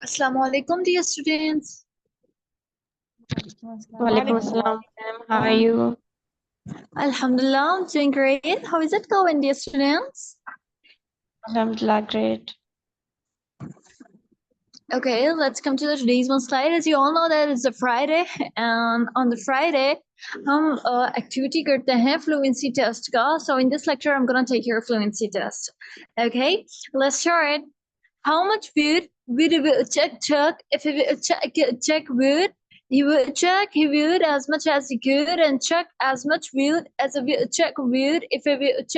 Assalamu alaikum, dear students. Walaikum assalam, ma'am. How are you? Alhamdulillah, I'm doing great. How is it going, dear students? Alhamdulillah, great. Okay, let's come to today's one slide. As you all know that it's a Friday, and on the Friday, हम activity करते हैं fluency test का. So in this lecture, I'm gonna take your fluency test. Okay, let's start. How much would check if he would check would he would check he would as much as he could and check as much would as a check would if he would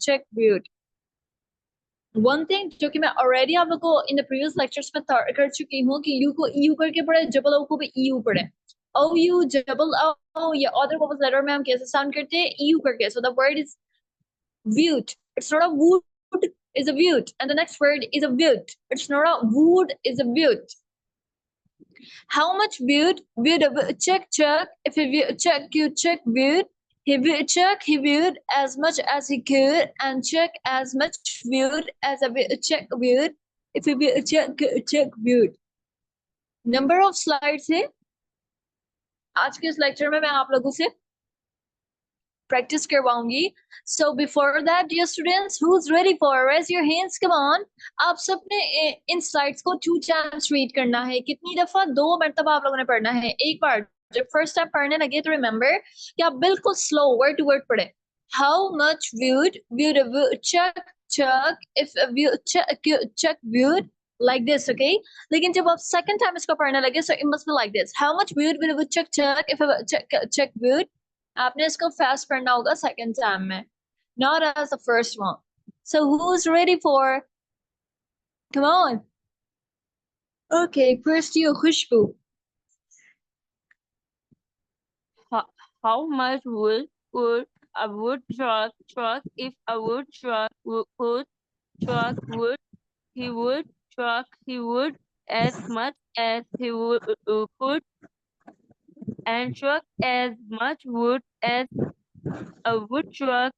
check would. One thing जो कि मैं already आप लोगों को in the previous lectures में कर चुकी हूँ कि U को EU करके पढ़े, double O को भी EU पढ़े. OU double O या other vowel letter में हम कैसे sound करते हैं EU करके. So the word is wood. It's not a wood. Is a wood, and the next word is a wood. It's not a wood, is a wood. How much wood check if he check wood, he would check he would as much as he could and check as much wood as a check wood if he check wood. Number of slides है आज के इस lecture में मैं आप लोगों से practice करवाऊंगी. So before that, dear students, who's ready for? Raise your hands, come on. आप सबने इन slides को 2 times read करना है. कितनी दफा? 2 मरतबा आप लोगों ने पढ़ना है. एक बार जब first time पढ़ने लगे तो remember कि आप बिल्कुल slow word to word पढ़े. How much would check if you check would like this, okay? लेकिन जब आप second time इसको पढ़ने लगे, so it must be like this. How much would check if check would? आपने इसको fast पढ़ना होगा second time में, not as the first one. So who's ready for? Come on. Okay, first you, Khushbu. How much wood could a wood truck if a wood truck could truck wood? He would truck he would as much as he would could and truck as much wood as a wood truck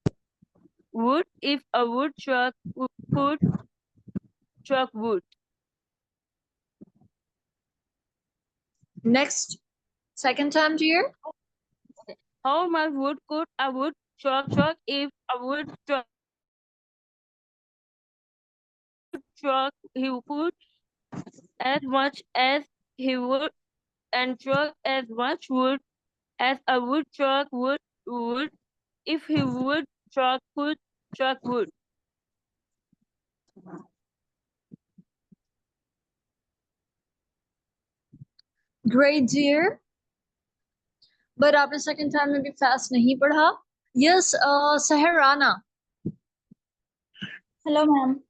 would if a wood truck could truck wood. Next, second time, dear. How much wood could a wood truck if a wood truck he would as much as he would and truck as much wood as a wood truck would if he would truck wood truck wood. Great, dear. But आपने second time में भी fast नहीं पढ़ा. Yes, Saharana. Hello, ma'am.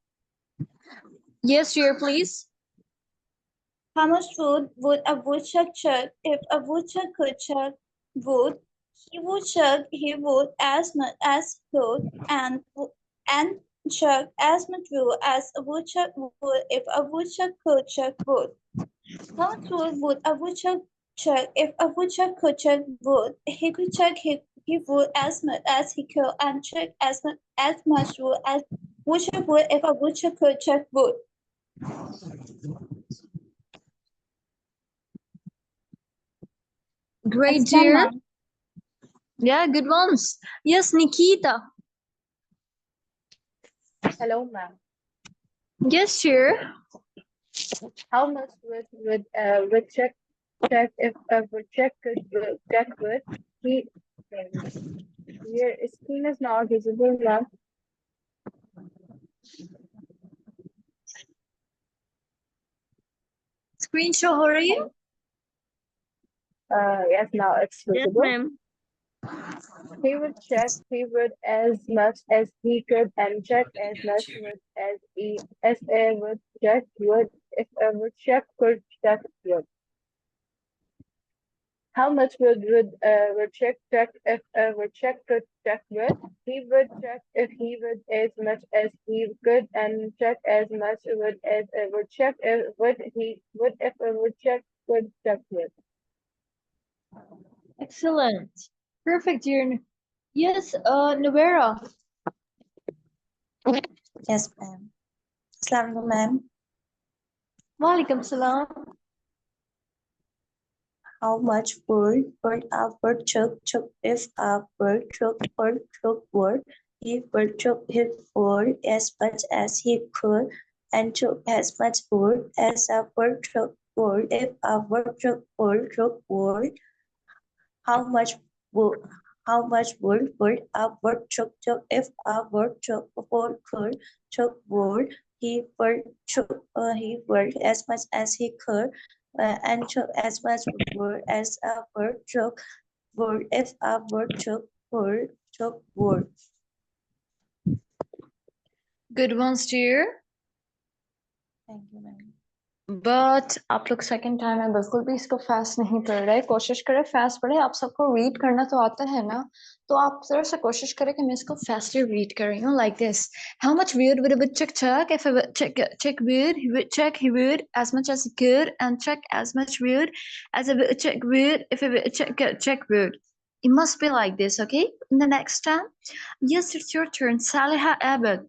Yes, dear, please. How much wood would a woodchuck chuck if a woodchuck could chuck wood? He would chuck he would as much as could and chuck as much wood as a woodchuck would if a woodchuck could chuck wood. How much wood would a woodchuck chuck if a woodchuck could chuck wood? He could chuck he would as much as he could and chuck as much wood as woodchuck would if a woodchuck could chuck wood. Great, It's done, dear. ma'am. Yeah, good ones. Yes, Nikita. Hello, ma'am. Yes, dear. How much would check if a woodchuck could check wood? Your screen is not visible, ma'am. Screen show हो रही है? Yes, now it's Yes, visible. ma'am. He would check he would as much as he could and check as much wood as a would check wood if a woodchuck could check wood. How much wood would woodchuck chuck if a woodchuck could chuck wood? He would chuck if he would as much as he could and chuck as much wood as a woodchuck would he would if a woodchuck could chuck wood. Excellent. Perfect, dear. Yes, Nubera. Yes, ma'am. Assalamu alaikum, ma'am. Walaikum salam. How much wood a woodchuck chuck if a woodchuck wood? He woodchuck his wood as much as he could and took as much wood as a woodchuck would if a woodchuck wood. How much wood would a woodchuck chuck if a woodchuck wood could chuck wood? He would as much as he could and chuck as much wood as a woodchuck would if a woodchuck wood. Good ones, dear. Thank you, ma'am. But आप लोग second time में बिल्कुल भी इसको fast नहीं पढ़ रहे कोशिश करें फास्ट पढ़े आप सबको रीड करना तो आता है ना तो आप जरा सा कोशिश करें कि मैं इसको फास्टली रीड कर रही हूँ like this how much wood would a woodchuck chuck if a woodchuck would he would chuck he would as much as he could and chuck as much wood as a woodchuck would if a woodchuck would it must be like this, okay? In the next time, yes, it's your turn. Saliha Abed.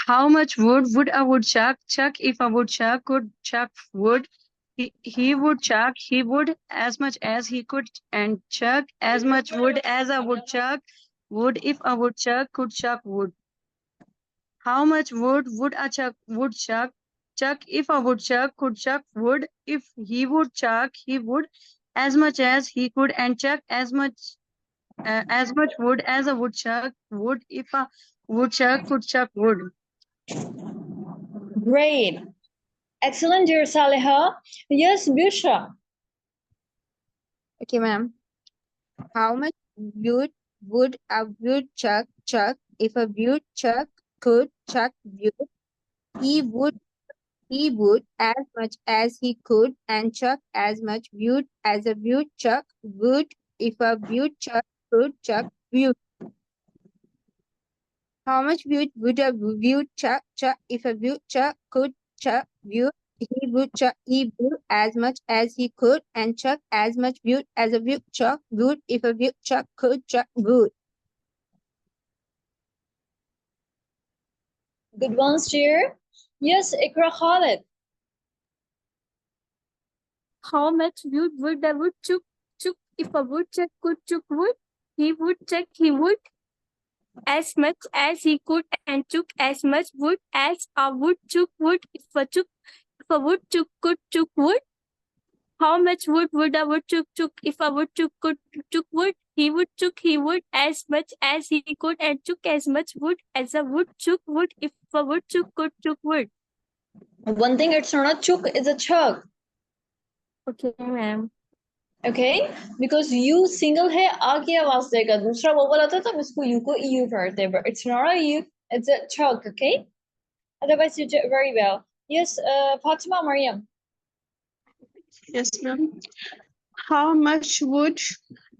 How much wood would a woodchuck chuck if a woodchuck could chuck wood? He would chuck, he would as much as he could and chuck as much wood as a woodchuck would if a woodchuck could chuck wood. How much wood would a woodchuck chuck if a woodchuck could chuck wood? If he would chuck, he would as much as he could and chuck as much wood as a woodchuck would if a woodchuck could chuck wood. Great. Excellent, dear Saliha. Yes, Bushra. Okay, ma'am. How much wood would a woodchuck chuck if a woodchuck could chuck wood? He would as much as he could and chuck as much wood as a woodchuck would if a woodchuck could chuck wood. How much wood would a woodchuck chuck if a woodchuck could chuck wood? He would as much as he could and chuck as much wood as a woodchuck would if a woodchuck could chuck wood. Good ones, dear. Yes, Ikra Khalid. How much wood would a woodchuck chuck if a woodchuck could chuck wood? He would chuck, he would as much as he could and chuck as much wood as a woodchuck would if a woodchuck could chuck wood. How much wood would a woodchuck chuck if a woodchuck could chuck wood? He would as much as he could and chuck as much wood as a woodchuck would if a woodchuck could chuck wood. One thing, it's not a chuk, it's a chug. Okay, ma'am. Okay? Because you single है आगे आवाज देगा दूसरा वो बोला था तो हम इसको you को EU करते हैं but it's not a you, it's a chug, okay? Otherwise you did very well. Yes, Fatima Mariam. Yes, ma'am. How much wood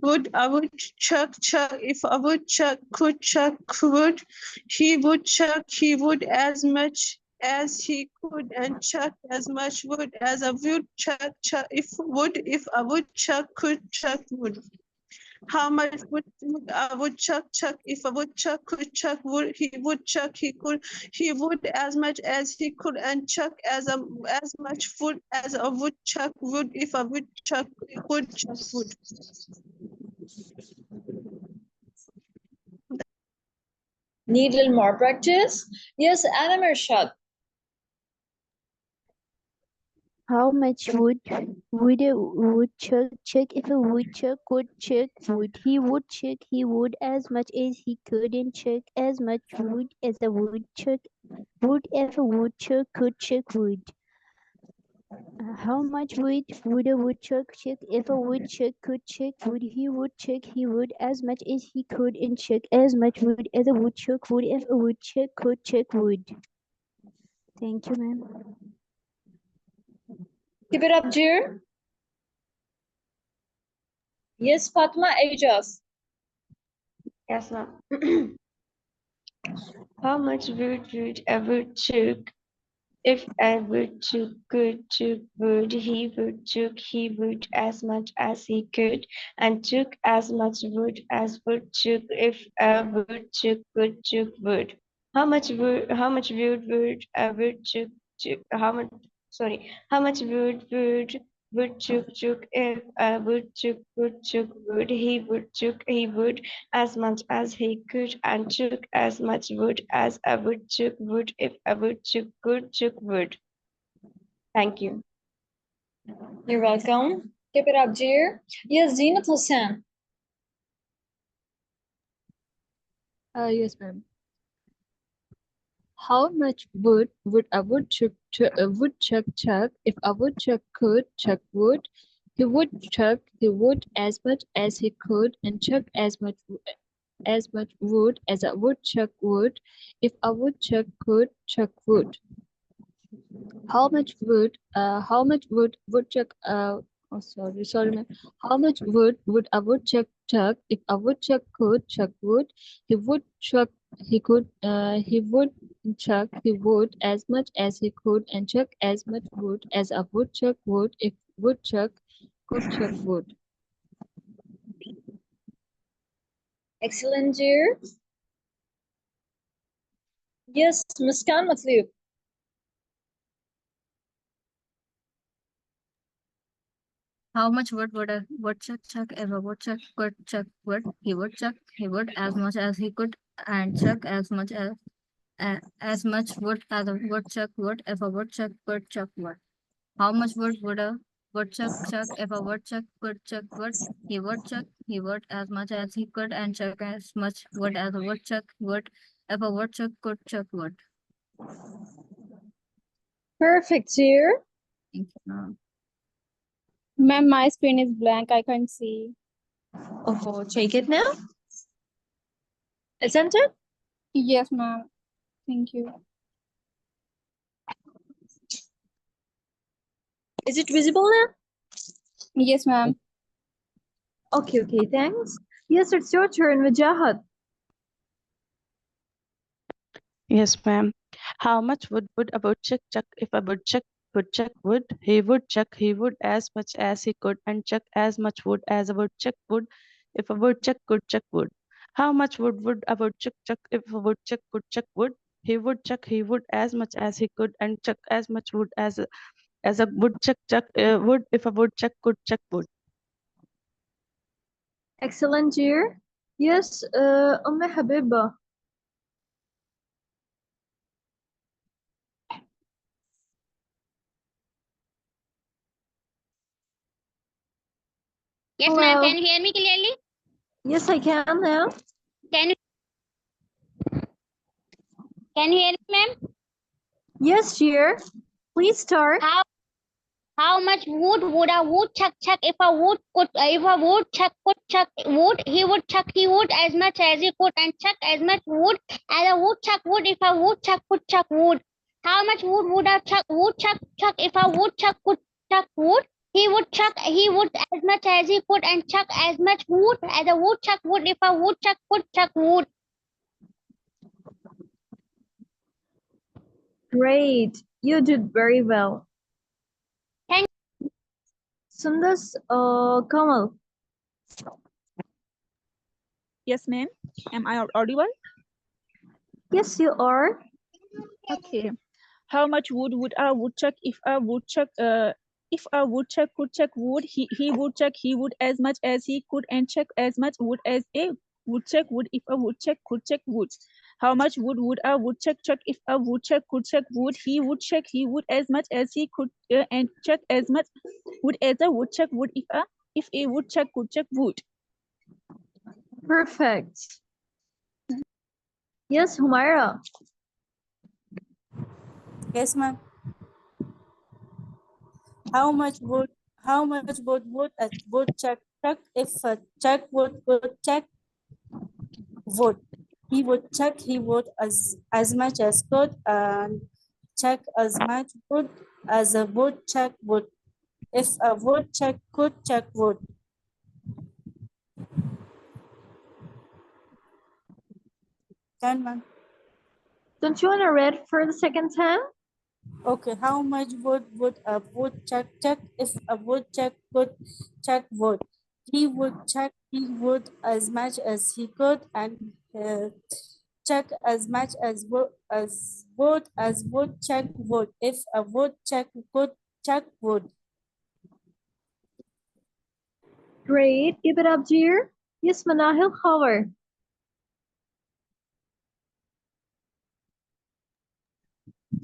would a woodchuck chuck if a woodchuck could chuck wood? He would chuck, he would as much as he could and chuck as much wood as a woodchuck if a woodchuck could chuck wood. How much would a woodchuck chuck if a woodchuck could chuck wood? He would as much as he could and chuck as much wood as a woodchuck would if a woodchuck could chuck wood. Need a little more practice? Yes, Anna Mirshad. How much wood would a woodchuck chuck if a woodchuck could chuck wood? He would as much as he could and chuck as much wood as a woodchuck would if a woodchuck could chuck wood. How much wood would a woodchuck chuck if a woodchuck could chuck wood? He would as much as he could and chuck as much wood as a woodchuck would if a woodchuck could chuck wood. Thank you, ma'am. Keep it up, dear. Yes, Fatma Ajas. Yes, ma'am. How much would a woodchuck if a woodchuck could chuck wood, he would as much as he could, and chuck as much wood as woodchuck if a woodchuck could chuck wood. How much wood would a woodchuck chuck? How much wood would woodchuck chuck if a woodchuck could chuck wood? He would as much as he could, and chuck as much wood as a woodchuck would if a woodchuck could chuck wood. Thank you. You're welcome. Keep it up, dear. Yes, Zinat Hussain. Yes, ma'am. How much wood would a woodchuck chuck if a woodchuck could chuck wood? He would chuck the wood as much as he could and chuck as much wood as a woodchuck would if a woodchuck could chuck wood. How much wood woodchuck sorry ma'am. How much wood would a woodchuck chuck if a woodchuck could chuck wood? He would chuck he would chuck the wood as much as he could and chuck as much wood as a woodchuck would if woodchuck could chuck wood. Excellent, dear. Yes, Muskan Matlub. How much wood would a woodchuck chuck if a woodchuck could chuck wood? He would as much as he could and chuck as much wood as a woodchuck would if a woodchuck could chuck wood. How much wood would a woodchuck chuck if a woodchuck could chuck wood? He would as much as he could and chuck as much wood as a woodchuck would if a woodchuck could chuck wood. Perfect, dear. Thank you. Ma'am, my screen is blank. I can't see. Oh, take it now. Isn't it? Yes, ma'am. Thank you. Is it visible now? Yes, ma'am. Okay, thanks. Yes, it's your turn, Wajahat. Yes, ma'am. How much wood would a woodchuck chuck if a woodchuck could chuck wood? He would as much as he could and chuck as much wood as a woodchuck would if a woodchuck could chuck wood. How much wood would a woodchuck chuck if a woodchuck could chuck wood? He would as much as he could and chuck as much wood as a woodchuck would if a woodchuck could chuck wood. Excellent, dear. Yes, Habiba. Yes, ma'am. Hello. Can you hear me clearly? Yes, I can now. Can you hear me, ma'am? Yes, dear. Please start. How much wood would a woodchuck chuck if a woodchuck could chuck wood? He would as much as he could and chuck as much wood as a woodchuck would if a woodchuck could chuck wood. How much wood would a woodchuck chuck if a woodchuck could chuck wood? He would as much as he could and chuck as much wood as a woodchuck would if a woodchuck could chuck wood. Great. You did very well. Thank Sundas, Kamal. Yes, ma'am. Am I audible? Yes, you are. Okay. How much wood would a woodchuck if a woodchuck could chuck wood? He would as much as he could and chuck as much wood as a woodchuck would if a woodchuck could chuck wood. How much wood would a woodchuck chuck if a woodchuck could chuck wood? He would as much as he could and chuck as much wood as a woodchuck would if a woodchuck could chuck wood. Perfect. Yes, Humaira. Yes, ma'am. How much wood would a woodchuck chuck if a chuck would chuck wood? He would as much as could and chuck as much wood as a woodchuck would if a woodchuck could chuck wood? Done, ma'am. Don't you want to read for the second time? Okay, how much wood would a woodchuck chuck if a woodchuck could chuck wood? He would chuck he wood as much as he could and chuck as much as woodchuck would if a woodchuck could chuck wood. Great. Keep it up, dear. Yes, Manahil Khower.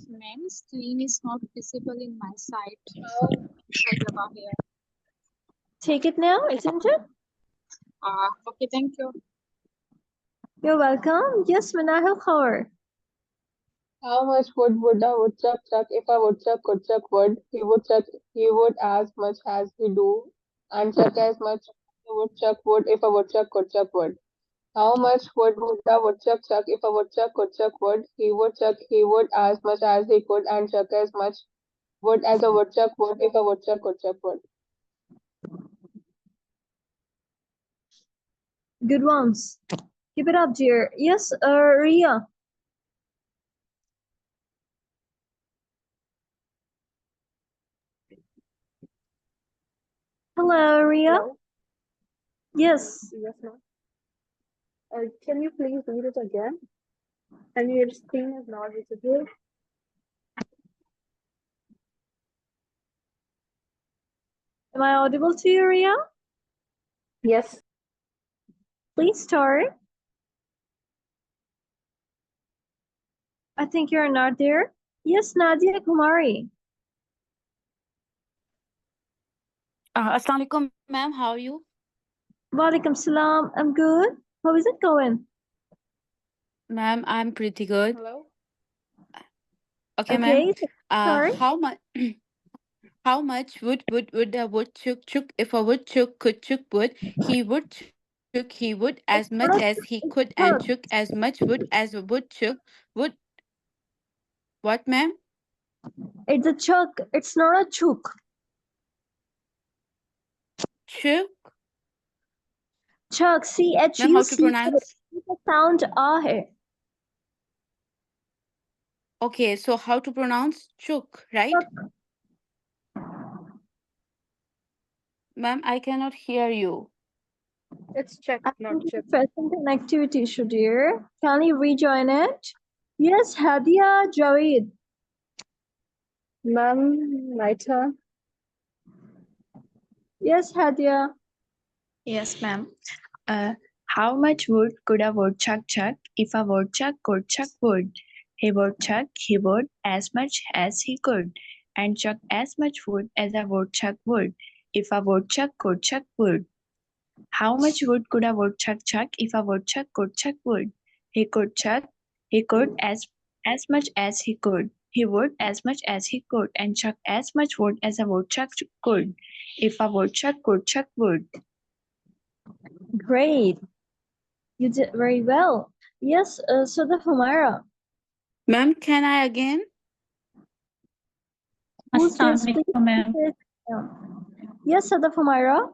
Ma'am, screen is not visible in my side. Here. Take it now, isn't it? Okay, thank you. You're welcome. Yes, Manahil Khower. How much wood would a woodchuck chuck if a woodchuck could chuck wood? He would as much as he do, and chuck as much a woodchuck would if a woodchuck could chuck wood. How much wood would a woodchuck chuck if a woodchuck could chuck wood? He would as much as he could, and chuck as much wood as a woodchuck would if a woodchuck could chuck wood. Good ones. Keep it up, dear. Yes, Ria. Hello, Ria. Hello? Yes. Yes, ma'am. Can you please read it again? And your screen is not visible. Am I audible to you, Ria? Yes. Please start. I think you're not there. Yes, Nadia Kumari. Assalamu alaikum, ma'am. How are you? Walaikum salam. I'm good. How is it going? Ma'am, I'm pretty good. Hello? Okay, ma'am. Okay. Sorry. How much wood a woodchuck chuck if a woodchuck could chuck wood? He would as much as he could and chuck as much wood as a woodchuck would. What, ma'am? It's a chuck. It's not a chook. Chuck? Chuck. Ma'am, C-H-U-C. how to pronounce? The sound A hai. Okay, so how to pronounce chuck, right? Ma'am, I cannot hear you. It's check, I not think chip. it's a present connectivity issue, dear. Can you rejoin it? Yes, Hadia Jaweed. Ma'am, my turn. Yes, Hadia. Yes, ma'am. How much wood could a woodchuck chuck if a woodchuck could chuck wood? He would as much as he could, and chuck as much wood as a woodchuck would, if a woodchuck could chuck wood. How much wood could a woodchuck chuck if a woodchuck could chuck wood? He could as much as he could. He would as much as he could, and chuck as much wood as a woodchuck could, if a woodchuck could chuck wood. Great. You did very well. Yes, Sada Humaira. Ma'am, can I again? Who's this, Assalamu please? alaikum, ma'am. Yes, Sada Humaira.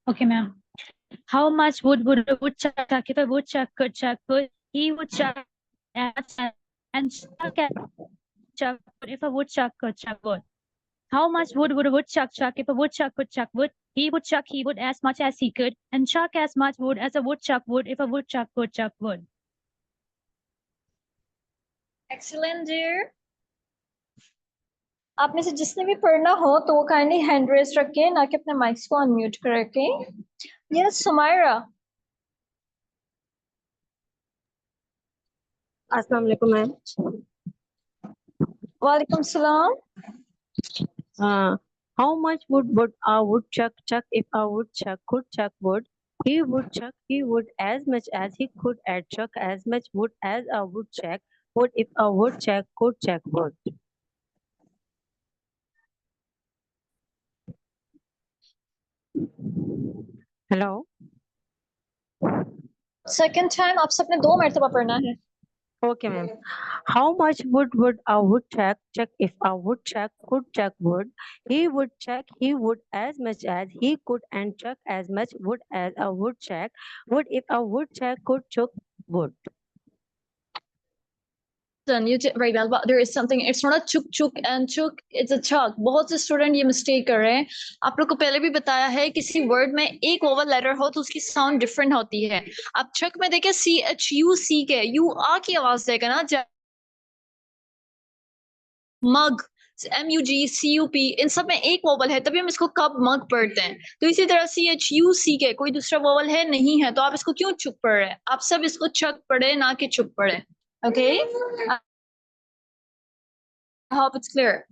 Okay, ma'am. How much wood would a woodchuck chuck if a woodchuck could chuck wood? He would chuck and chuck at chuck wood if a woodchuck could chuck wood. How much wood would a woodchuck chuck if a woodchuck could chuck wood? He would as much as he could, and chuck as much wood as a woodchuck would if a woodchuck could chuck wood. Excellent, dear. आप में से जिसने भी पढ़ना हो तो वो kindly hand raise रखें, ना कि अपने माइक्स को अनम्यूट कर रखें. Yes, Sumaira. Assalamu alaikum, ma'am. Walaikum salam. How much would a woodchuck chuck if a woodchuck could chuck wood? He would as much as he could, and chuck as much wood as a woodchuck would if a woodchuck could chuck wood. Hello. Second time आप सबने 2 मरतबा पढ़ना है. Okay, ma'am. How much would a woodchuck chuck if a woodchuck could chuck wood? He would chuck he would as much as he could and chuck as much wood as a woodchuck would if a woodchuck could chuck wood. Done, you did very well, but there is something, it's not a chuk chuk and chuk, it's a chuck. बहुत से student ये mistake कर रहे हैं. आप लोग को पहले भी बताया है किसी वर्ड में एक ओवल लेटर हो तो उसकी साउंड डिफरेंट होती है. आप चक में देखिए CHUC के यू आ की आवाज देगा ना. मग MUG CUP इन सब में एक वोवल है, तभी हम इसको कब मग पढ़ते हैं. तो इसी तरह CHUC के कोई दूसरा वोवल है नहीं है, तो आप इसको क्यों चुप पढ़ रहे हैं. आप सब इसको चक पढ़े ना कि चुप पढ़े. Okay, I hope it's clear.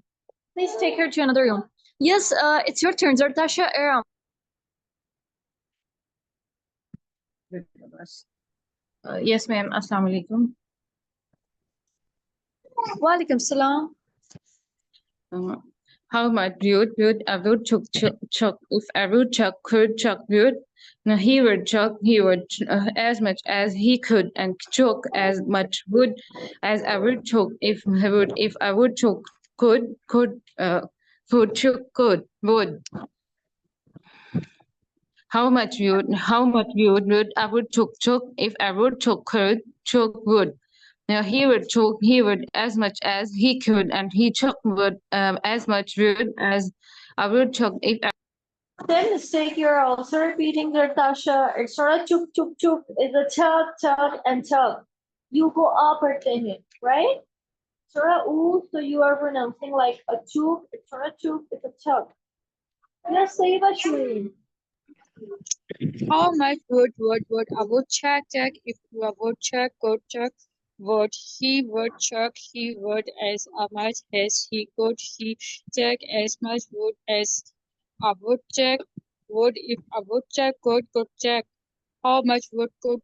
Please take her to another room. Yes, it's your turn, Zartasha Aram. Yes, ma'am. Assalamu alaikum. Walaikum salam. How much would a woodchuck chuck if a woodchuck could chuck wood? Now he would chuck as much as he could and chuck as much wood as a woodchuck if a woodchuck could would. How much would a woodchuck chuck if a woodchuck could chuck wood? Now he would as much as he could, and he chucked wood as much wood as a woodchuck if. Then mistake, you're also repeating Zartasha. It's not a chuk chuk chuk, it's a chug chug and chug. You go up or it, right? Sora oo, so you are pronouncing like a chuk. It's not a chuk, it's a chug. Yes, say it, Shuri. How much would a woodchuck chuck if a woodchuck could chuck wood? He would chuck he would as much as he could. He chuck as much wood as a woodchuck would if a woodchuck could chuck. How much wood could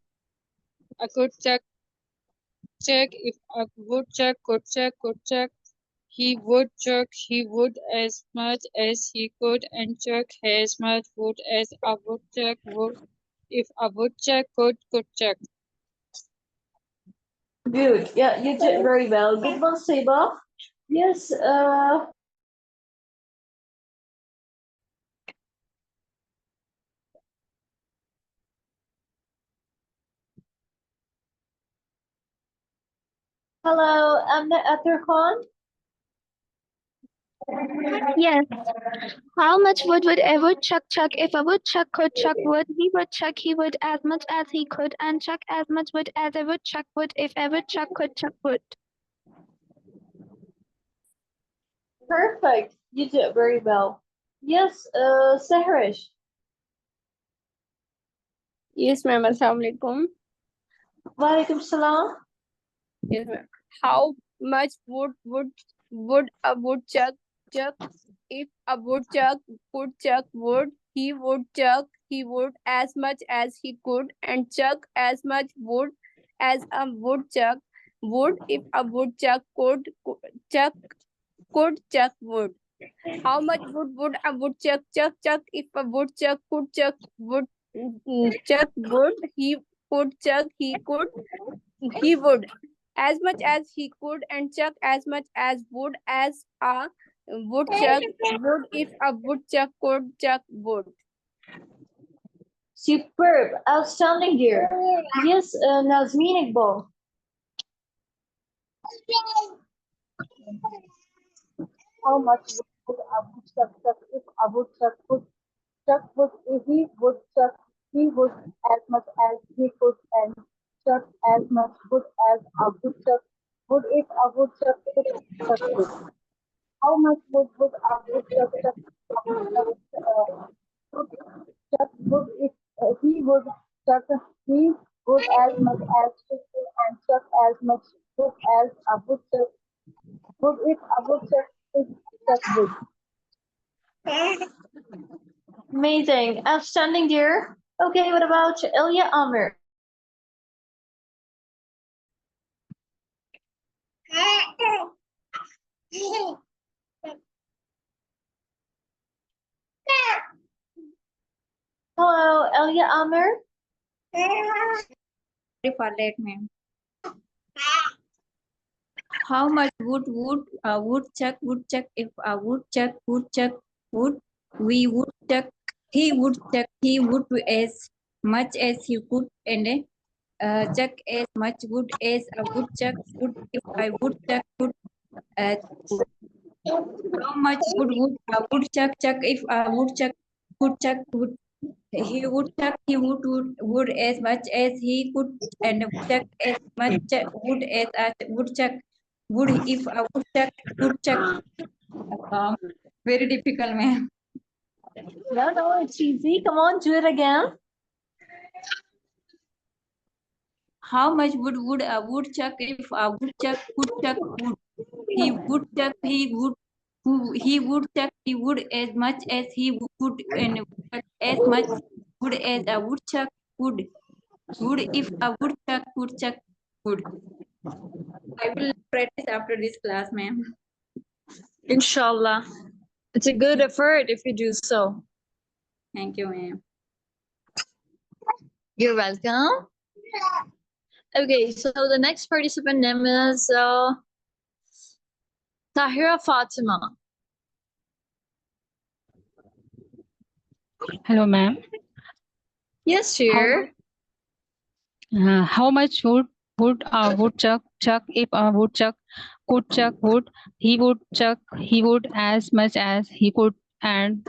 a woodchuck chuck if a woodchuck could chuck? He would chuck he would as much as he could and chuck as much wood as a woodchuck would if a woodchuck could chuck. Good. Yeah, you did very well. Good one, Seba. Yes, hello, Amna Athar Khan. Yes. How much wood would a woodchuck chuck if a woodchuck could chuck wood? He would chuck he would as much as he could and chuck as much wood as a woodchuck would if a woodchuck could chuck wood. Perfect. You did very well. Yes, Saharish. Yes, ma'am. Assalamu alaikum. Walaikum salam. Yes, ma'am. How much would a woodchuck chuck if a woodchuck could chuck wood? He would chuck he would as much as he could and chuck as much wood as a woodchuck would if a woodchuck could chuck wood. How much would a woodchuck chuck if a woodchuck could chuck wood? Chuck wood. He would as much as he could and chuck as much as wood as a woodchuck would if a woodchuck could chuck wood. Superb. Outstanding, dear. Yes, Nazmeen Iqbal. How much would a woodchuck chuck if a woodchuck could chuck wood? He would chuck he would as much as he could and chuck as much wood as a woodchuck would if a woodchuck could chuck wood. How much wood would a woodchuck chuck would chuck wood if he would chuck he would as much as he could and chuck as much wood as a woodchuck would if a woodchuck could chuck wood. Amazing. Outstanding, dear. Okay, what about Ilya Amir? Hello, Ilya Amir. Sorry for that, ma'am. How much wood would a woodchuck if a woodchuck would? We woodchuck he would as much as he could and chuck as much wood as a woodchuck would if I woodchuck could. How much would a woodchuck if a woodchuck would? He would as much as he could and woodchuck as much wood as a woodchuck would if a woodchuck. Very difficult, man. No, it's easy. Come on, do it again. How much would a woodchuck if a woodchuck would? He woodchuck he would as much as he could and as much wood as a woodchuck would if a woodchuck would. I will practice after this class, ma'am. Inshallah. It's a good effort if you do so. Thank you, ma'am. You're welcome. Okay, so the next participant name is Tahira Fatima. Hello, ma'am. Yes, dear. How much would a woodchuck chuck if a woodchuck could chuck wood? He would as much as he could and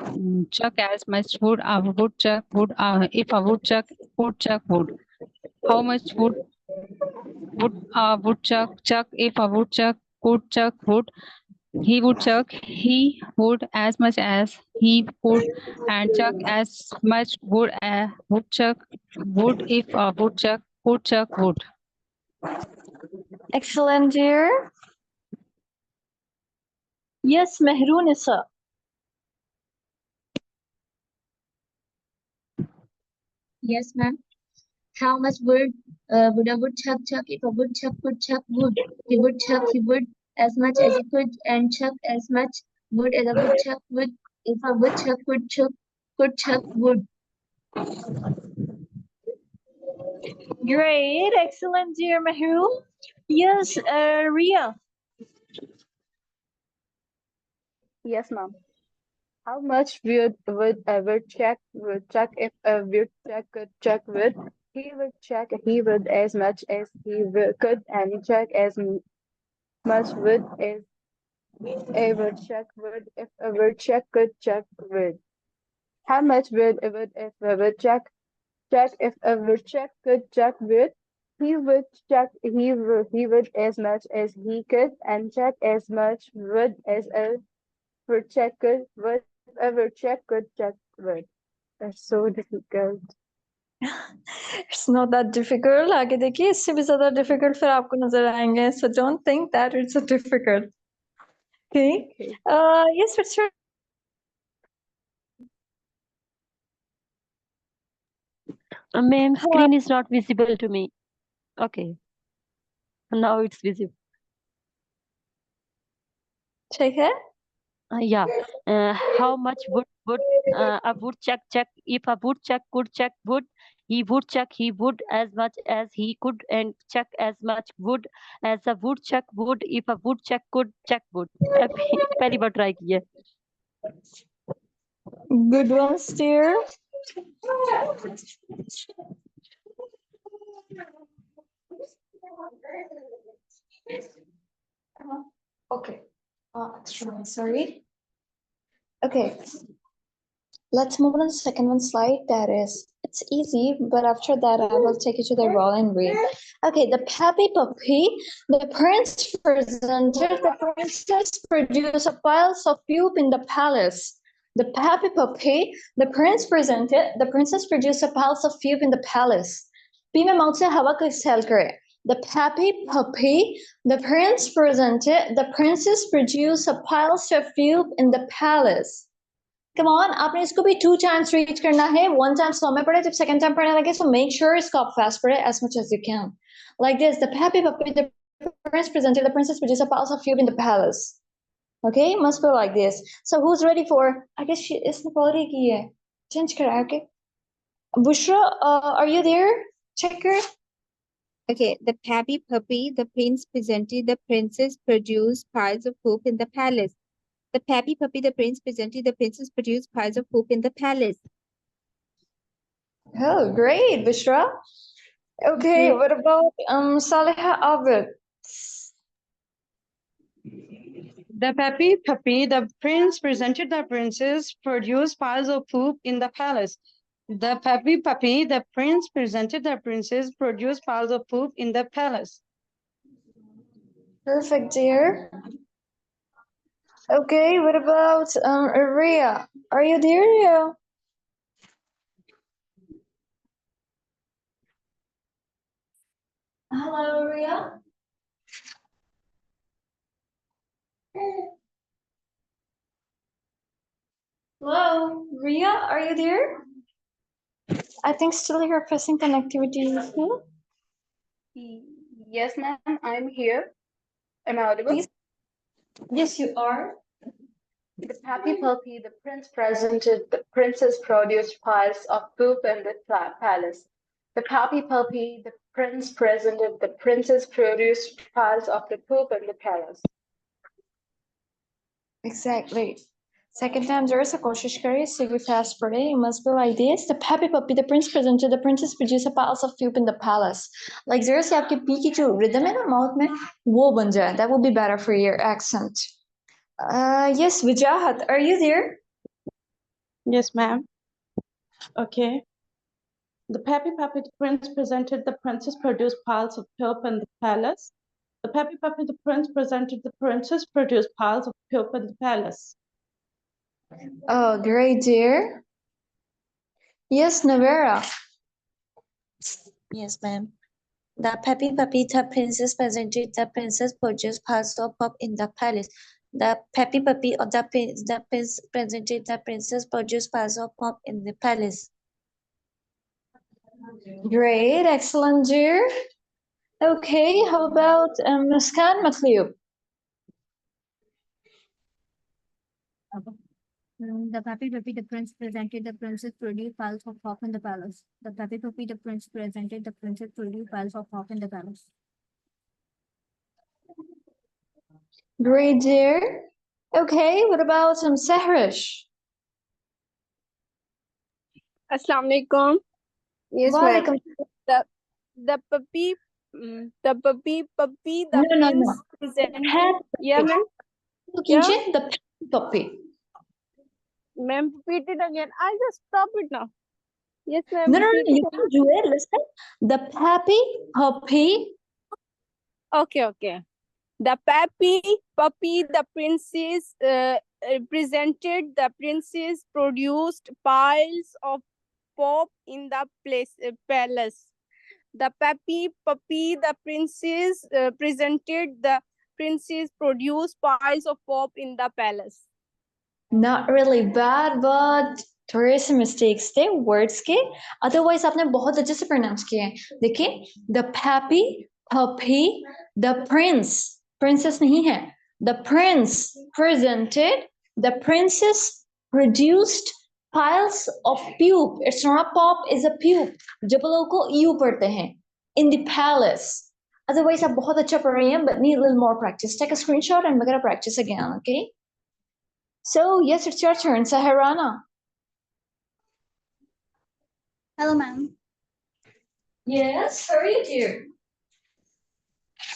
chuck as much wood a woodchuck would if a woodchuck could chuck wood. How much would a woodchuck chuck if a woodchuck could chuck wood? He would as much as he could and chuck as much wood a woodchuck would if a woodchuck could chuck wood. Excellent, dear. Yes, Mehrunisa. Yes, ma'am. How much would a woodchuck chuck if a woodchuck could chuck wood? He would as much as he could and chuck as much wood as a woodchuck would if a woodchuck could chuck wood. Great, excellent, dear Mehrun. Yes, Ria. Yes, ma'am. How much would a woodchuck if a woodchuck could chuck wood? He would as much as he could and chuck as much wood as a woodchuck would if a woodchuck could chuck wood. How much would if a woodchuck if a woodchuck could chuck wood? He would as much as he could and chuck as much wood as a woodchuck could chuck wood. That's so difficult. It's not that difficult. आगे देखिए इससे भी ज़्यादा difficult फिर आपको नजर आएंगे. So don't think that it's a difficult. Okay. Yes, it's your. Ma'am, screen is not visible to me. Okay. Now it's visible. ठीक है? Yeah. How much would a woodchuck chuck if a woodchuck could chuck wood? He would as much as he could and chuck as much wood as a woodchuck would if a woodchuck could chuck wood. पहली बार try किया. Good ones, dear. Okay. Sorry. Okay. Let's move on to the second one slide. That is, it's easy, but after that, I will take you to the roll and read. Okay, the Pappy Puppy, the prince presented, the princess produced a piles of puke in the palace. The Pappy Puppy, the prince presented, the princess produced a piles of puke in the palace. P में mouth से हवा को exhale करे. The Pappy Puppy, the prince presented, the princess produced a piles of puke in the palace. Come on, आपने इसको भी 2 times read करना है. 1 time slow में पढ़े, जब second time पढ़ने लगे, so make sure इसको आप fast पढ़े as much as you can. Like this, the Pappy Puppy, the prince presented, the princess produced a piles of puke in the palace. Okay, must go like this. So who's ready for? I guess इसने already की है. Change करा, okay? Bushra, are you there? Checker. Okay, the happy puppy, the prince presented, the princess produced piles of poop in the palace. The happy puppy, the prince presented, the princess produced piles of poop in the palace. Oh, great, Bushra. Okay, what about Saliha Abid? The happy puppy, the prince presented, the princess produced piles of poop in the palace. The happy puppy, the prince presented, the princess produced piles of poop in the palace. Perfect, dear. Okay, what about Ria? Are you there, Ria? Hello, Ria. Hello, Ria, are you there? I think still your pressing connectivity issue. Yes, ma'am, I'm here. Am I audible? Please. Yes, you are. The happy puppy, the prince presented, the princess produced piles of poop in the palace. The happy puppy, the prince presented, the princess produced piles of the poop in the palace. Exactly. Second time, there is a koshish kari, very fast for it. You must be like this. The happy puppy, the prince presented, the princess produced a piles of poop in the palace. Like there is आपके p की जो rhythm है ना mouth में वो बन जाए. That will be better for your accent. Yes, Vijahat, are you there? Yes, ma'am. Okay. The happy puppy, the prince presented, the princess produced piles of poop in the palace. The happy puppy, the prince presented, the princess produced piles of poop in the palace. Oh, great, dear. Yes, Navera. Yes, ma'am. The happy puppy, the princess presented, the princess produced piles of pop in the palace. The happy puppy or the prince presented, the princess produced piles of pop in the palace. Great, excellent, dear. Okay, how about Muskan Makhloub? The happy puppy, the prince presented, the princess produced piles of pop in the palace. The happy puppy, the prince presented, the princess produced piles of pop in the palace. Great, dear. Okay, what about Sahrish? Assalamu alaikum. Yes, ma'am. Walaikum. The puppy, the puppy, the No, no, prince no. presented. Happy Yeah, ma'am. Yeah? Yeah. The puppy. Ma'am, repeat it again. I'll just stop it now. Yes, ma'am. No, no, no, repeat you it can do it. Listen. The happy puppy. Okay, okay. The happy puppy, the princess presented, the princess produced piles of pop in the palace. The happy puppy, the princess presented, the princess produced piles of pop in the palace. Not really bad, but थोड़े से mistakes थे words के. Otherwise आपने बहुत अच्छे से pronounce किए हैं. देखिए, the happy puppy, the prince, princess नहीं है. The prince presented, the princess produced piles of puke. It's not a pop, it's a puke. जब लोगों को you पढ़ते हैं. In the palace. Otherwise आप बहुत अच्छा पढ़ रही हैं, but need a little more practice. Take a screenshot and we're gonna practice again, okay? So, yes, it's your turn, Saharana. Hello, ma'am. Yes, how are you, dear?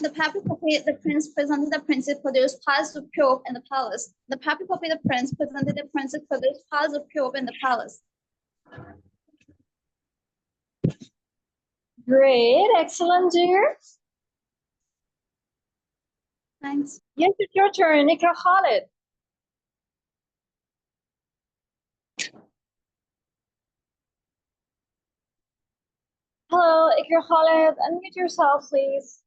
The happy puppy, the prince presented, the princess produced piles of poop in the palace. The happy puppy, the prince presented, the princess produced piles of poop in the palace. Great, excellent, dear. Thanks. Yes, it's your turn, Ikra Khalid. Hello, Ikra Khalid. Unmute yourself, please.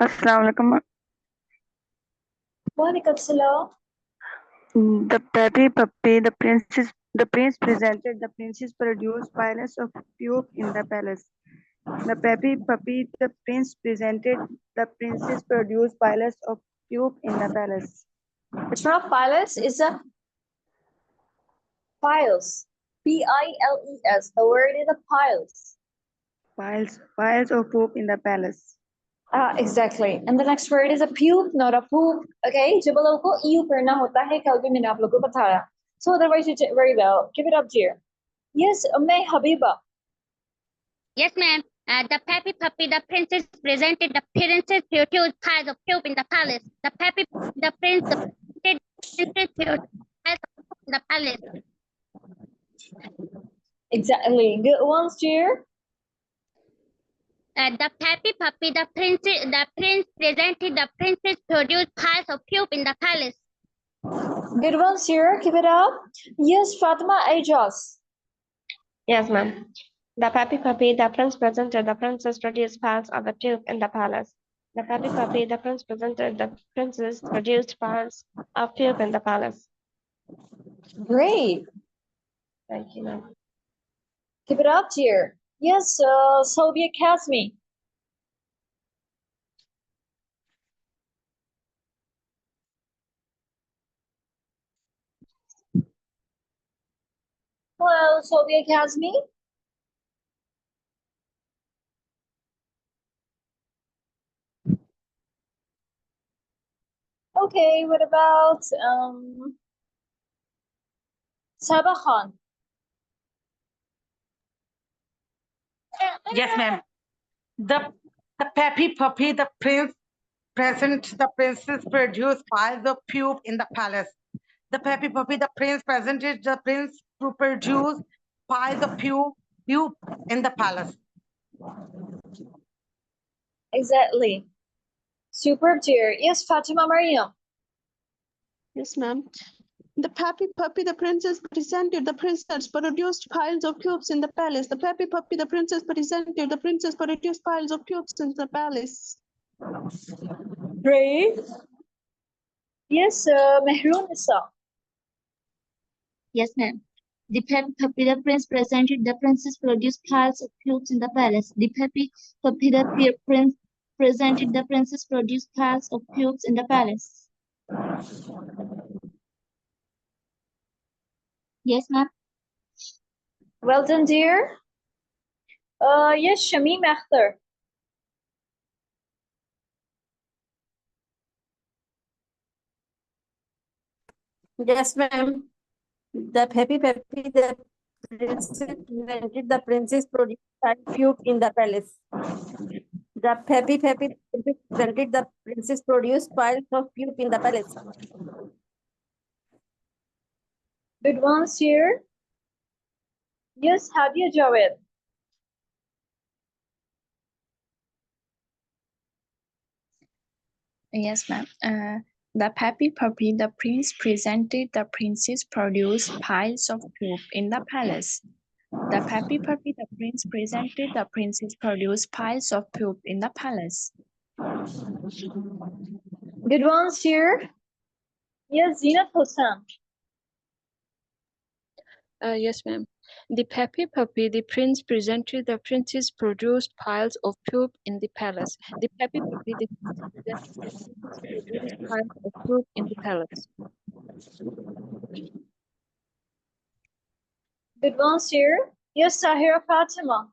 Assalamu alaikum. Walaikum salam. The happy puppy, the prince presented, the princess produced piles of puke in the palace. The happy puppy, the prince presented, the princess produced piles of puke in the palace. It's not piles, it's a piles. P-I-L-E-S. The word is a piles. piles of poop in the palace. Exactly. And the next word is a puke, not a poop. Okay, जब लोगों को EU करना होता है, कल भी मैंने आप लोगों को बताया. So otherwise you did very well. Give it up, dear. Yes, May Habiba. Yes, ma'am. The Peppy Puppy, the princess presented the princess produced piles of poop in the palace. The Peppy, the prince presented the princess produced piles of poop in the palace. Exactly. Good ones, dear. The Peppy Puppy, the prince presented the princess produced piles of poop in the palace. Good ones, dear. Keep it up. Yes, Fatima Ajas. Yes, ma'am. The Peppy Puppy, the prince presented the princess produced piles of the poop in the palace. The Peppy Puppy, the prince presented the princess produced piles of poop in the palace. Great. Thank you, ma'am. Keep it up, dear. Yes, Soviet Kazmi. Hello, Soviet Kazmi. Okay, what about Sabah Khan? Yes, ma'am. The Peppy Puppy, the prince present, the princess produced piles of poop in the palace. The Peppy Puppy, the prince presented the prince to produce piles of poop in the palace. Exactly. Super, dear. Yes, Fatima Mariam. Yes, ma'am. The Peppy Puppy, the princess presented the princess produced piles of cubes in the palace. The Peppy Puppy, the princess presented the princess produced piles of cubes in the palace. Great. Yes, Mehrun Nisa. Yes, ma'am. The Peppy Puppy, the prince presented the princess produced piles of cubes in the palace. The Peppy Puppy, the prince presented the princess produced piles of cubes in the palace. Yes, ma'am. Well done, dear. Yes, Shamim Akhtar. Yes, ma'am. The Peppy Puppy, the princess presented the princess produced poop in the palace. The Peppy Puppy presented the princess produced piles of poop in the palace. Good ones here. Yes, Hadia Javed. Yes, ma'am. The Peppy Puppy, the prince presented the princess produced piles of poop in the palace. The Peppy Puppy, the prince presented the princess produced piles of poop in the palace. Good ones here. Yes, Zinat Hossain. Yes, ma'am. The Peppy Puppy, the prince presented the princess produced piles of poop in the palace. The Peppy Puppy, the prince presented the princess produced piles of poop in the palace. Good ones here. Yes, Sahira Fatima.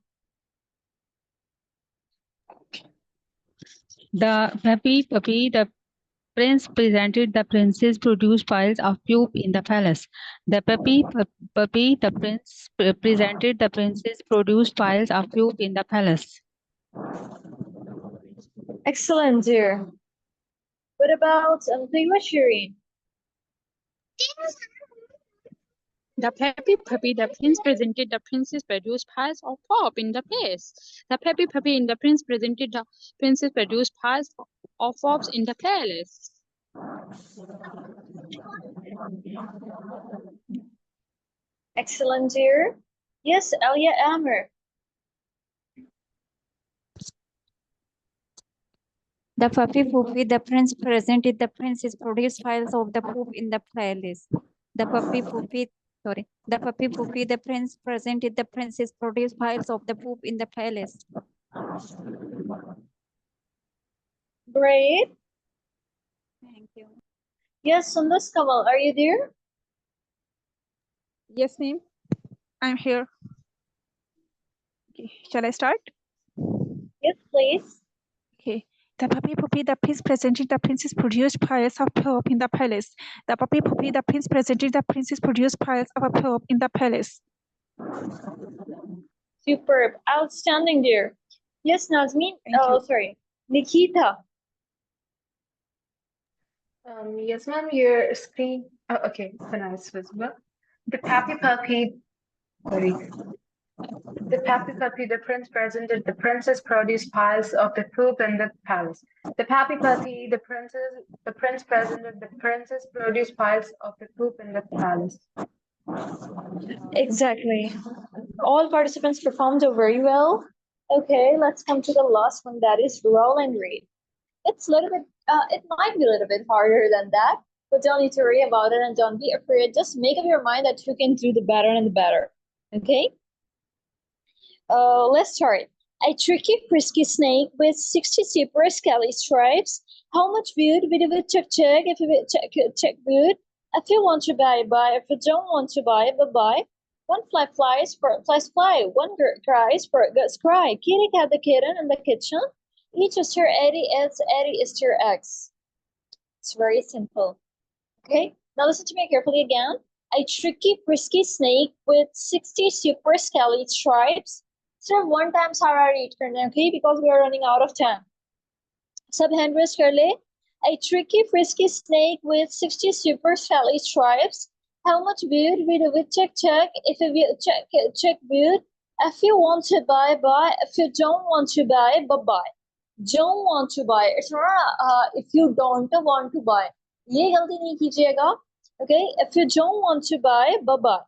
The Peppy Puppy, the prince presented the princess produced piles of poop in the palace. The Puppy, the prince presented the princess produced piles of poop in the palace. Excellent, dear. What about Tayma Shireen? The Peppy Puppy, the prince presented the princess produced piles of pop in the palace. The Peppy Puppy and the prince presented the princess produced piles of pops in the palace. Excellent, dear. Yes, Alia Amr. The Peppy Puppy, the prince presented the princess produced piles of the poop in the palace. The Peppy Puppy, the prince presented the princess produced piles of the poop in the palace. Great. Thank you. Yes, Sundas Kamal, are you there? Yes, ma'am. I'm here. Okay, shall I start? Yes, please. Okay. The puppy puppy the prince presented the princess produced piles of pope in the palace. The puppy puppy the prince presented the princess produced piles of pope in the palace. Superb. Outstanding, dear. Yes, Nazmeen. Oh, sorry. Nikita. Yes, ma'am, your screen. Oh, okay, so now it's visible. The Pappy Puppy, sorry. The Pappy Puppy, the prince presented the princess produced piles of the poop in the palace. The Pappy Puppy, the prince presented the princess produced piles of the poop in the palace. Exactly. All participants performed very well. Okay, let's come to the last one, that is roll and read. It's a little bit, it might be a little bit harder than that, but don't need to worry about it and don't be afraid. Just make up your mind that you can do the better and the better. Okay? Let's start. A tricky, frisky snake with 60 super scaly stripes. How much wood would a woodchuck check if a woodchuck check wood? If you want to buy, buy. If you don't want to buy, buy. One fly flies, flies fly. One cries, birds cry. Kitty cat the kitten in the kitchen. Each is her Eddie is your X. It's very simple. Okay, now listen to me carefully again. A tricky, frisky snake with 60 super scaly stripes. Sir, one time Sarah read करना है, okay? Because we are running out of time. Sub hand raise कर ले. A tricky, frisky snake with 60 super scaly stripes. How much wood would a woodchuck check if a check wood? If you want to buy, buy. If you don't want to buy, buy. Don't want to buy. It's not if you don't want to buy. ये गलती नहीं कीजिएगा. Okay, if you don't want to buy, buy.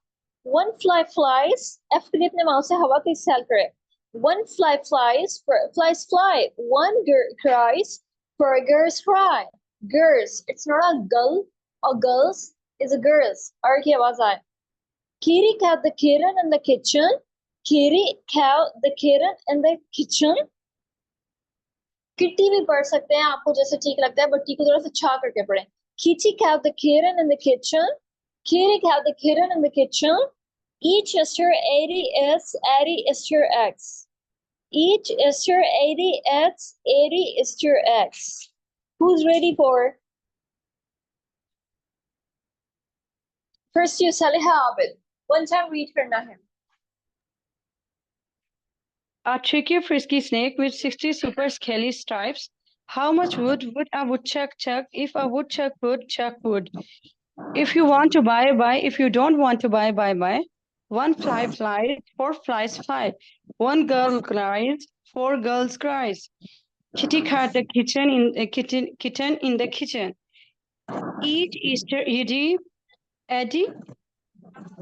One fly flies. F के लिए अपने mouse से हवा की इस्तेमाल करें. One fly flies, flies fly. One cries, birds cry. Girls, it's not a girl or girls, it's a girls. R की आवाज आए. Kitty cat the kitten in the kitchen. Kitty cat the kitten in the kitchen. Kitty भी पढ़ सकते हैं आपको जैसे ठीक लगता है, बट टी को थोड़ा सा छा करके पढ़ें. Kitty cat the kitten in the kitchen. Kitty cat the kitten in the kitchen. Each is your 80 is your X. Each is your 80 is your X. Who's ready for? First you Saliha Abid. One time read करना है. A tricky, frisky snake with 60 super scaly stripes. How much wood would a woodchuck chuck if a woodchuck would chuck wood? If you want to buy, buy. If you don't want to buy, buy. One fly flies, four flies fly. One girl cries, four girls cries. Kitty cat the kitten in the kitchen. Each Easter Eddie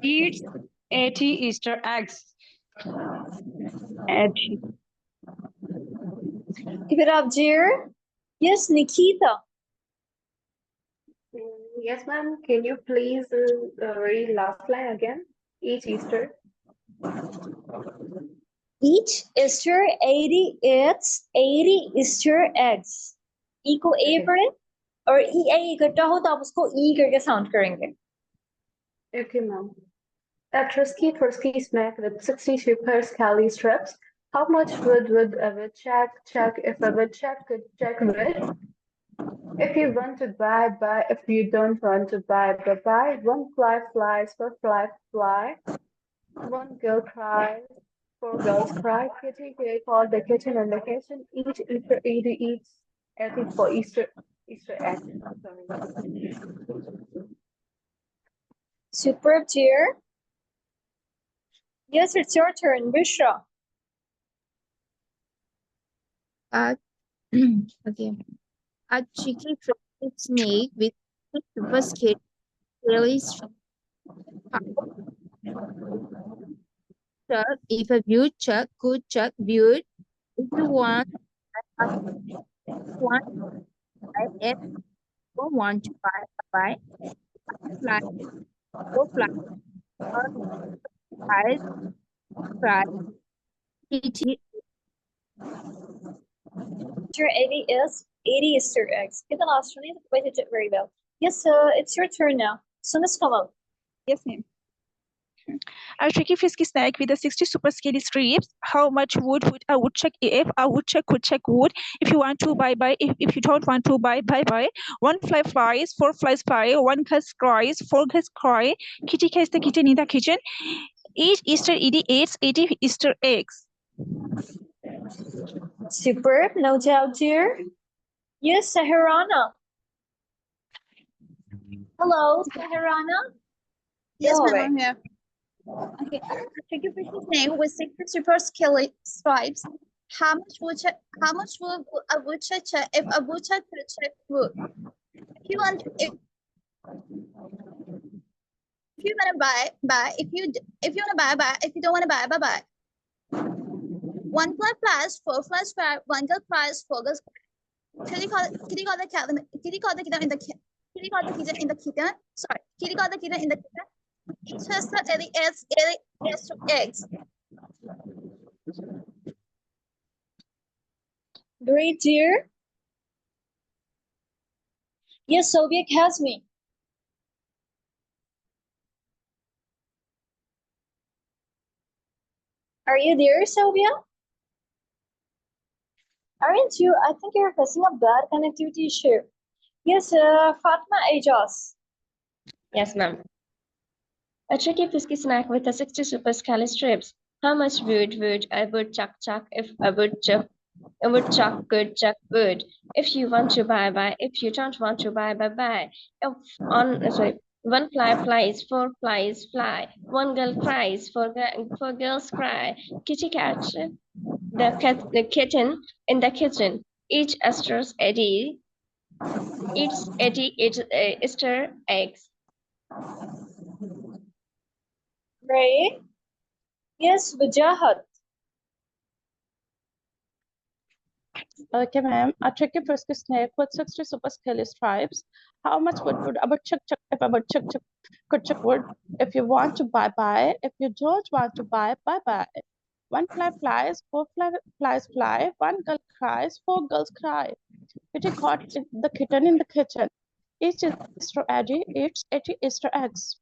eats 80 Easter eggs. Eddie. Keep it up, dear. Yes, Nikita. Yes, ma'am. Can you please read last line again? Each Easter. Each Easter 80 Easter eggs. E को A पढ़े और E A इकट्ठा हो तो आप उसको E करके sound करेंगे. Okay, ma'am. A frisky snake with 60 super scaly strips. How much wood would a woodchuck chuck if a woodchuck could chuck wood? If you want to buy, buy. If you don't want to buy, buy. One fly flies, four fly fly. One girl cries, four girls cry. Kitty called the kitchen and the kitchen. Each Easter eats everything for Easter egg. Sorry. Superb, dear. Yes, it's your turn, Bishra. Okay. A tricky, frisky snake with super scaly stripes. If a woodchuck could chuck wood, if you want, if you don't want to buy, fly, go fly, fly, kitty. Your 80 is 80 Easter eggs. Get the last one. You waited it very well. Yes, it's your turn now. So Miss Kamal. Yes, ma'am. A tricky frisky snack with a 60 super skinny strips. How much wood would a woodchuck if a woodchuck could chuck wood? If you want to buy, if you don't want to buy, bye. One fly flies, four flies fly, one ghost cries, four ghosts cry. Kitty catches the kitten in the kitchen. Each Easter Edie eats 80 Easter eggs. Superb, no doubt, dear. Yes, Saharana. Hello, Saharana. Yes, Go ma'am, away. I'm here. Okay, tricky frisky snake with 60 super scaly stripes. How much would a woodchuck chuck if a woodchuck could chuck wood? If you want to buy. If you want to buy. If you don't want to buy, bye. One fly flies, four flies fly, one girl cries, four girls cry. Kitty caught the kitten in the kitchen. Kitty caught the kitten in the kitchen. Sorry, Kitty caught the kitten in the kitchen. Each has the eggs. Great, dear. Yes, Soviet has me. Are you there, Sylvia? Aren't you? I think you're facing a bad connectivity issue. Yes, Fatma Ajas. Yes, ma'am. A tricky frisky snack with a 60 super scaly strips. How much wood would a woodchuck chuck if a woodchuck could chuck wood? If you want to buy. If you don't want to buy, bye. One fly flies, four flies fly. One girl cries, four girls cry. Kitty catch the kitten in the kitchen. Each Easter's Eddie eats Easter eggs. Great. Yes, Wajahat. Okay, ma'am. A tricky frisky snake with 60 super scaly stripes. How much would a woodchuck chuck if a woodchuck could chuck wood? If you want to buy. If you don't want to buy, bye. One fly flies, four flies fly. One girl cries, four girls cry. Kitty caught the kitten in the kitchen. Each Easter Eddie eats 80 Easter eggs.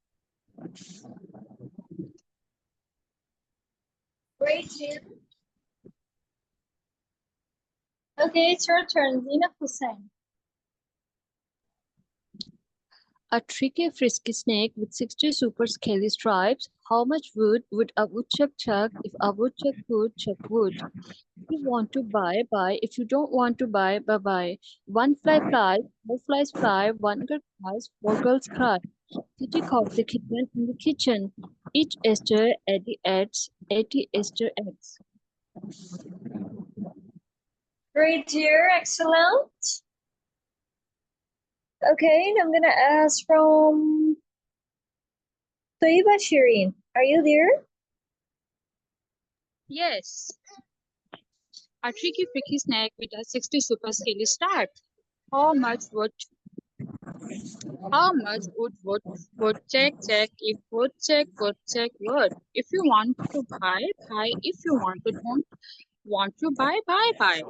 Great, dear. Okay, it's your turn, Zina Hussain. A tricky frisky snake with 60 super scaly stripes. How much wood would a woodchuck chuck if a woodchuck could chuck wood? If you want to buy. If you don't want to buy, bye. One fly flies, four flies fly, one girl cries, four girls cry. Kitty caught the kitten in the kitchen. Each Easter Eddie adds 80 Easter eggs. Great, dear. Excellent. Okay, I'm gonna ask from Toiba Shireen. Are you there? Yes. A tricky frisky snack with a 60 super scaly stripes. How much would check if woodchuck would if you want to buy. If you don't want to buy.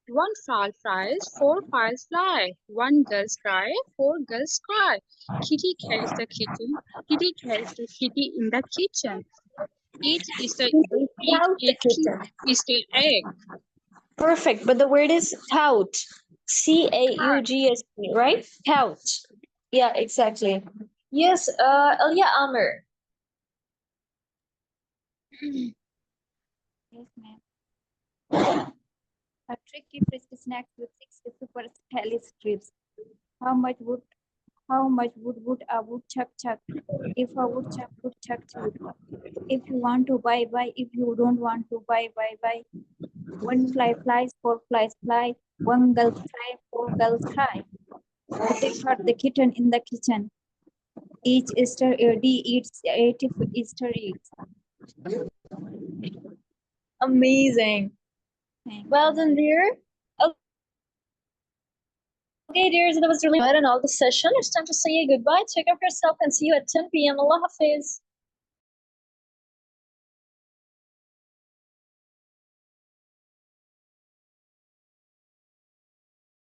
One fly flies, four flies fly. One girl's cry, four girls cry. Kitty catches the kitten. Kitty catches the kitty in the kitchen. Each Easter egg. Perfect, but the word is tout. C-A-U-G-S-T, right? Tout. Yeah, exactly. Yes, Elia Amr. Yes, ma'am. A tricky frisky snack with 60 super scaly strips. How much wood would a woodchuck chuck if a woodchuck could chuck wood? If you want to buy. If you don't want to buy. One fly flies, four flies fly. One girl cry, four girls cry. Kitty caught the kitten in the kitchen. Each Easter egg eats 80 Easter eggs. Amazing. Well done, dear. Okay, dears, that was really good and all the session. It's time to say goodbye. Take care of yourself and see you at 10 p.m. Allah Hafiz.